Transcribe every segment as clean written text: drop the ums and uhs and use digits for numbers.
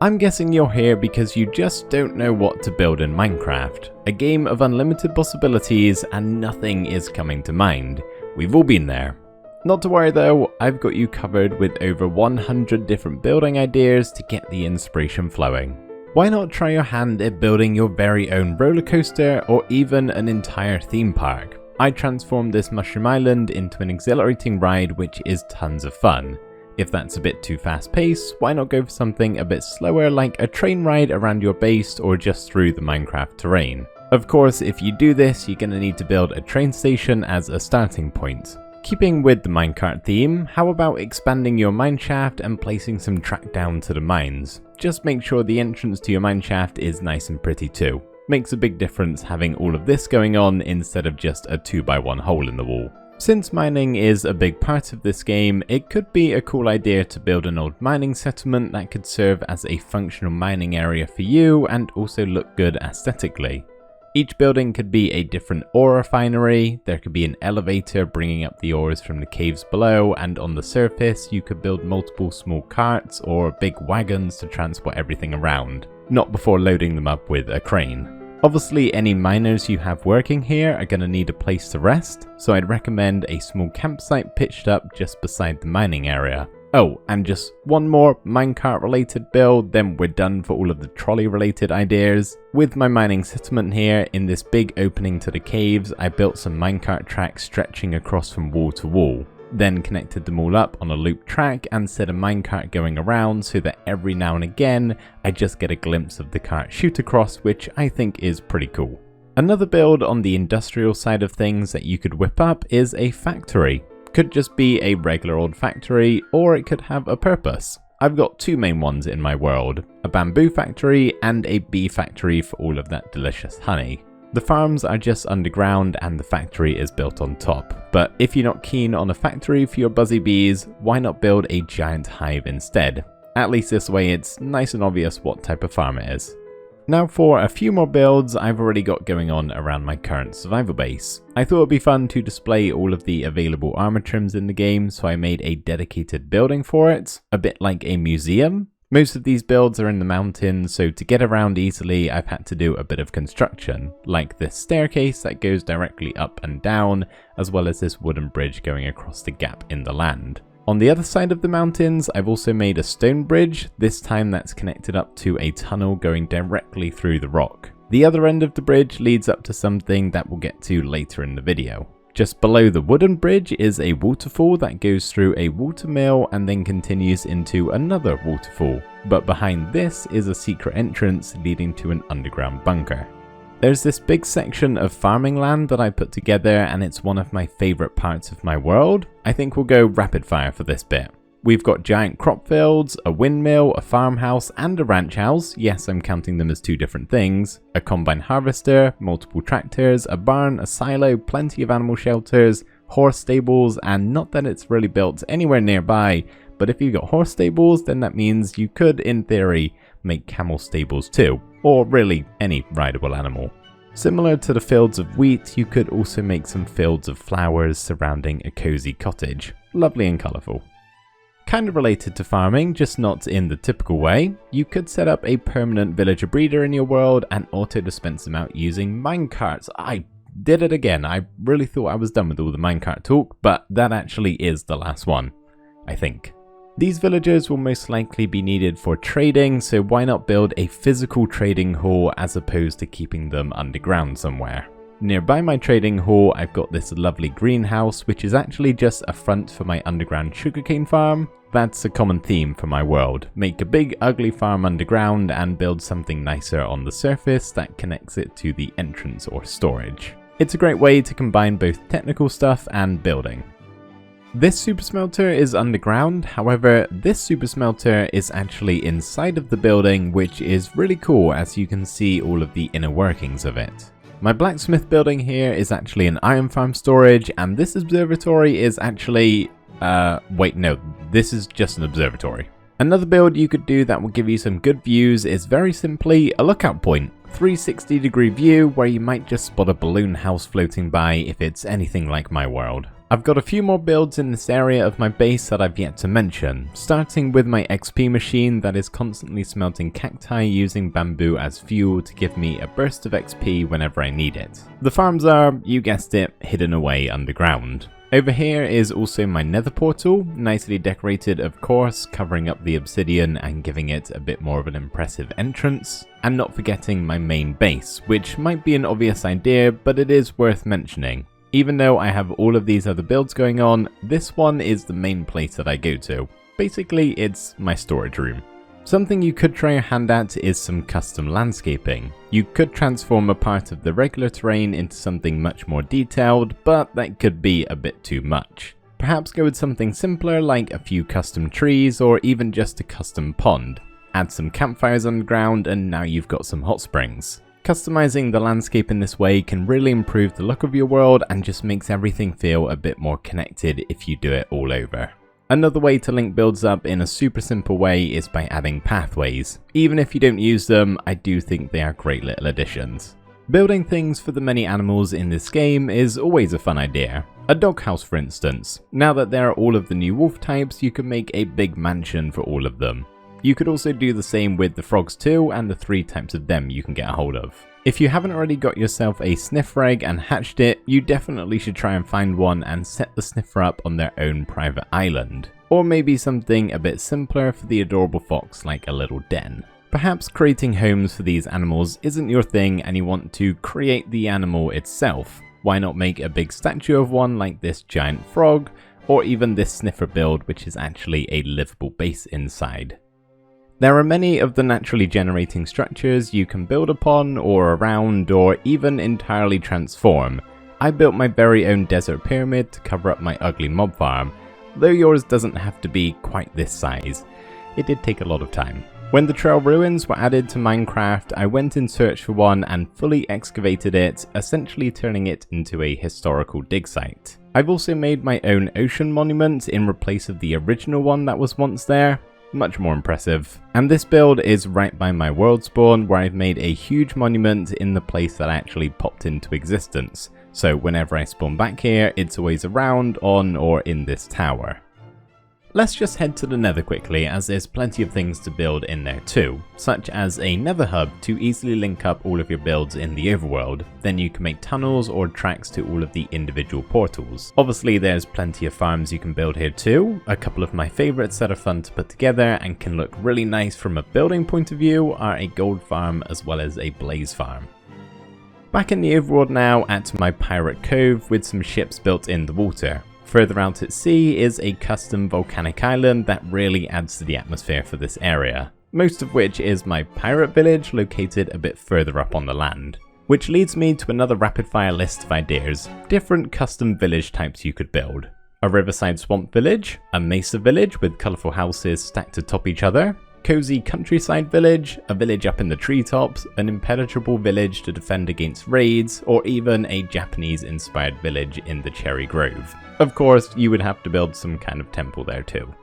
I'm guessing you're here because you just don't know what to build in Minecraft. A game of unlimited possibilities and nothing is coming to mind. We've all been there. Not to worry though, I've got you covered with over 100 different building ideas to get the inspiration flowing. Why not try your hand at building your very own roller coaster or even an entire theme park? I transformed this mushroom island into an exhilarating ride which is tons of fun. If that's a bit too fast paced, why not go for something a bit slower like a train ride around your base or just through the Minecraft terrain. Of course, if you do this, you're going to need to build a train station as a starting point. Keeping with the minecart theme, how about expanding your mineshaft and placing some track down to the mines? Just make sure the entrance to your mineshaft is nice and pretty too. Makes a big difference having all of this going on instead of just a 2x1 hole in the wall. Since mining is a big part of this game, it could be a cool idea to build an old mining settlement that could serve as a functional mining area for you and also look good aesthetically. Each building could be a different ore refinery, there could be an elevator bringing up the ores from the caves below, and on the surface you could build multiple small carts or big wagons to transport everything around, not before loading them up with a crane. Obviously, any miners you have working here are going to need a place to rest, so I'd recommend a small campsite pitched up just beside the mining area. Oh, and just one more minecart related build, then we're done for all of the trolley related ideas. With my mining settlement here, in this big opening to the caves, I built some minecart tracks stretching across from wall to wall. Then connected them all up on a loop track and set a minecart going around so that every now and again I just get a glimpse of the cart shoot across, which I think is pretty cool. Another build on the industrial side of things that you could whip up is a factory. Could just be a regular old factory, or it could have a purpose. I've got two main ones in my world, a bamboo factory and a bee factory for all of that delicious honey. The farms are just underground and the factory is built on top, but if you're not keen on a factory for your buzzy bees, why not build a giant hive instead? At least this way it's nice and obvious what type of farm it is. Now for a few more builds I've already got going on around my current survival base. I thought it'd be fun to display all of the available armor trims in the game, so I made a dedicated building for it, a bit like a museum. Most of these builds are in the mountains, so to get around easily I've had to do a bit of construction, like this staircase that goes directly up and down, as well as this wooden bridge going across the gap in the land. On the other side of the mountains I've also made a stone bridge, this time that's connected up to a tunnel going directly through the rock. The other end of the bridge leads up to something that we'll get to later in the video. Just below the wooden bridge is a waterfall that goes through a water mill and then continues into another waterfall, but behind this is a secret entrance leading to an underground bunker. There's this big section of farming land that I put together and it's one of my favourite parts of my world. I think we'll go rapid fire for this bit. We've got giant crop fields, a windmill, a farmhouse and a ranch house, yes I'm counting them as two different things, a combine harvester, multiple tractors, a barn, a silo, plenty of animal shelters, horse stables, and not that it's really built anywhere nearby, but if you've got horse stables then that means you could in theory make camel stables too, or really any rideable animal. Similar to the fields of wheat, you could also make some fields of flowers surrounding a cozy cottage, lovely and colourful. Kind of related to farming, just not in the typical way, you could set up a permanent villager breeder in your world and auto-dispense them out using minecarts. I did it again, I really thought I was done with all the minecart talk, but that actually is the last one, I think. These villagers will most likely be needed for trading, so why not build a physical trading hall as opposed to keeping them underground somewhere. Nearby my trading hall, I've got this lovely greenhouse, which is actually just a front for my underground sugarcane farm. That's a common theme for my world. Make a big ugly farm underground and build something nicer on the surface that connects it to the entrance or storage. It's a great way to combine both technical stuff and building. This super smelter is underground, however this super smelter is actually inside of the building, which is really cool as you can see all of the inner workings of it. My blacksmith building here is actually an iron farm storage, and this observatory is actually, wait no, this is just an observatory. Another build you could do that will give you some good views is very simply a lookout point. 360-degree view where you might just spot a balloon house floating by if it's anything like my world. I've got a few more builds in this area of my base that I've yet to mention, starting with my XP machine that is constantly smelting cacti using bamboo as fuel to give me a burst of XP whenever I need it. The farms are, you guessed it, hidden away underground. Over here is also my nether portal, nicely decorated of course, covering up the obsidian and giving it a bit more of an impressive entrance. And not forgetting my main base, which might be an obvious idea, but it is worth mentioning. Even though I have all of these other builds going on, this one is the main place that I go to. Basically, it's my storage room. Something you could try your hand at is some custom landscaping. You could transform a part of the regular terrain into something much more detailed, but that could be a bit too much. Perhaps go with something simpler like a few custom trees or even just a custom pond. Add some campfires underground and now you've got some hot springs. Customizing the landscape in this way can really improve the look of your world and just makes everything feel a bit more connected if you do it all over. Another way to link builds up in a super simple way is by adding pathways. Even if you don't use them, I do think they are great little additions. Building things for the many animals in this game is always a fun idea. A doghouse for instance. Now that there are all of the new wolf types, you can make a big mansion for all of them. You could also do the same with the frogs too, and the 3 types of them you can get a hold of. If you haven't already got yourself a sniffer egg and hatched it, you definitely should try and find one and set the sniffer up on their own private island. Or maybe something a bit simpler for the adorable fox like a little den. Perhaps creating homes for these animals isn't your thing and you want to create the animal itself. Why not make a big statue of one like this giant frog, or even this sniffer build which is actually a livable base inside. There are many of the naturally generating structures you can build upon or around or even entirely transform. I built my very own desert pyramid to cover up my ugly mob farm, though yours doesn't have to be quite this size. It did take a lot of time. When the trail ruins were added to Minecraft, I went in search for one and fully excavated it, essentially turning it into a historical dig site. I've also made my own ocean monument in place of the original one that was once there. Much more impressive. And this build is right by my world spawn where I've made a huge monument in the place that actually popped into existence. So whenever I spawn back here, it's always around, on, or in this tower. Let's just head to the nether quickly as there's plenty of things to build in there too, such as a nether hub to easily link up all of your builds in the overworld. Then you can make tunnels or tracks to all of the individual portals. Obviously there's plenty of farms you can build here too. A couple of my favourites that are fun to put together and can look really nice from a building point of view are a gold farm as well as a blaze farm. Back in the overworld now at my pirate cove with some ships built in the water. Further out at sea is a custom volcanic island that really adds to the atmosphere for this area, most of which is my pirate village located a bit further up on the land. Which leads me to another rapid fire list of ideas, different custom village types you could build. A riverside swamp village, a mesa village with colourful houses stacked atop each other, cozy countryside village, a village up in the treetops, an impenetrable village to defend against raids, or even a Japanese-inspired village in the Cherry Grove. Of course, you would have to build some kind of temple there too.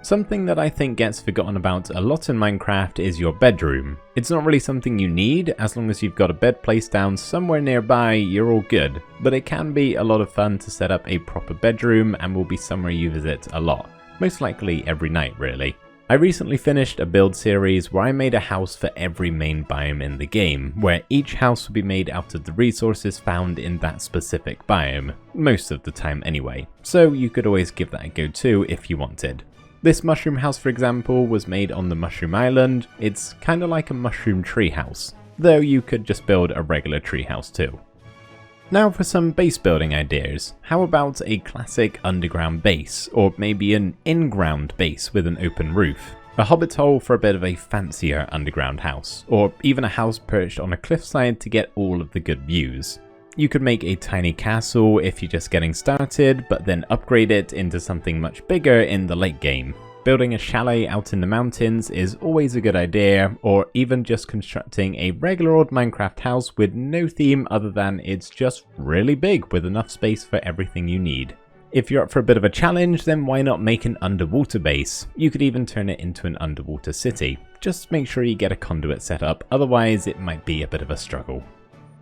Something that I think gets forgotten about a lot in Minecraft is your bedroom. It's not really something you need, as long as you've got a bed placed down somewhere nearby, you're all good. But it can be a lot of fun to set up a proper bedroom and will be somewhere you visit a lot. Most likely every night really. I recently finished a build series where I made a house for every main biome in the game, where each house will be made out of the resources found in that specific biome, most of the time anyway, so you could always give that a go too if you wanted. This mushroom house for example was made on the Mushroom Island. It's kinda like a mushroom tree house, though you could just build a regular tree house too. Now for some base building ideas. How about a classic underground base, or maybe an in-ground base with an open roof? A hobbit hole for a bit of a fancier underground house, or even a house perched on a cliffside to get all of the good views. You could make a tiny castle if you're just getting started, but then upgrade it into something much bigger in the late game. Building a chalet out in the mountains is always a good idea, or even just constructing a regular old Minecraft house with no theme other than it's just really big with enough space for everything you need. If you're up for a bit of a challenge, then why not make an underwater base? You could even turn it into an underwater city. Just make sure you get a conduit set up, otherwise it might be a bit of a struggle.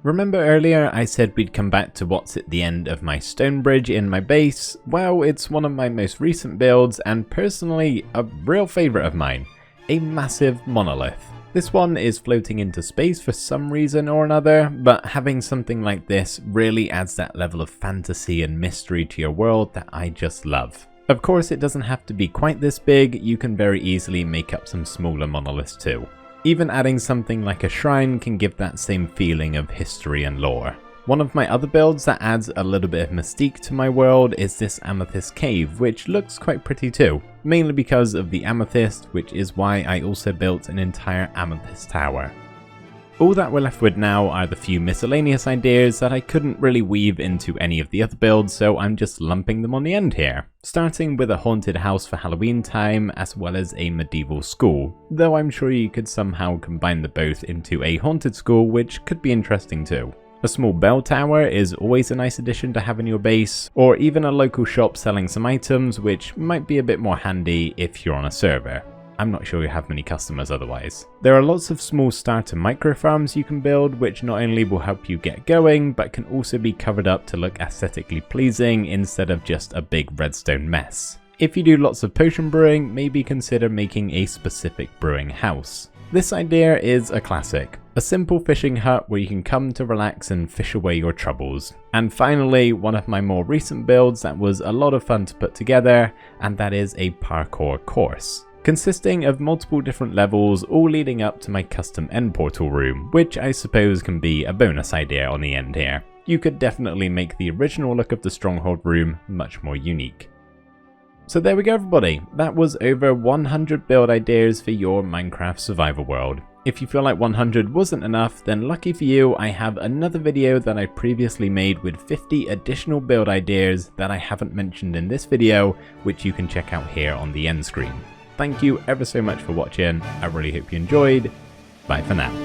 Remember earlier I said we'd come back to what's at the end of my stone bridge in my base? Well, it's one of my most recent builds and personally a real favourite of mine, a massive monolith. This one is floating into space for some reason or another, but having something like this really adds that level of fantasy and mystery to your world that I just love. Of course, it doesn't have to be quite this big, you can very easily make up some smaller monoliths too. Even adding something like a shrine can give that same feeling of history and lore. One of my other builds that adds a little bit of mystique to my world is this amethyst cave, which looks quite pretty too, mainly because of the amethyst, which is why I also built an entire amethyst tower. All that we're left with now are the few miscellaneous ideas that I couldn't really weave into any of the other builds, so I'm just lumping them on the end here. Starting with a haunted house for Halloween time, as well as a medieval school, though I'm sure you could somehow combine the both into a haunted school, which could be interesting too. A small bell tower is always a nice addition to have in your base, or even a local shop selling some items, which might be a bit more handy if you're on a server. I'm not sure you have many customers otherwise. There are lots of small starter micro farms you can build, which not only will help you get going, but can also be covered up to look aesthetically pleasing instead of just a big redstone mess. If you do lots of potion brewing, maybe consider making a specific brewing house. This idea is a classic. A simple fishing hut where you can come to relax and fish away your troubles. And finally, one of my more recent builds that was a lot of fun to put together, and that is a parkour course, consisting of multiple different levels all leading up to my custom end portal room, which I suppose can be a bonus idea on the end here. You could definitely make the original look of the stronghold room much more unique. So there we go everybody, that was over 100 build ideas for your Minecraft survival world. If you feel like 100 wasn't enough, then lucky for you, I have another video that I previously made with 50 additional build ideas that I haven't mentioned in this video, which you can check out here on the end screen. Thank you ever so much for watching, I really hope you enjoyed, bye for now.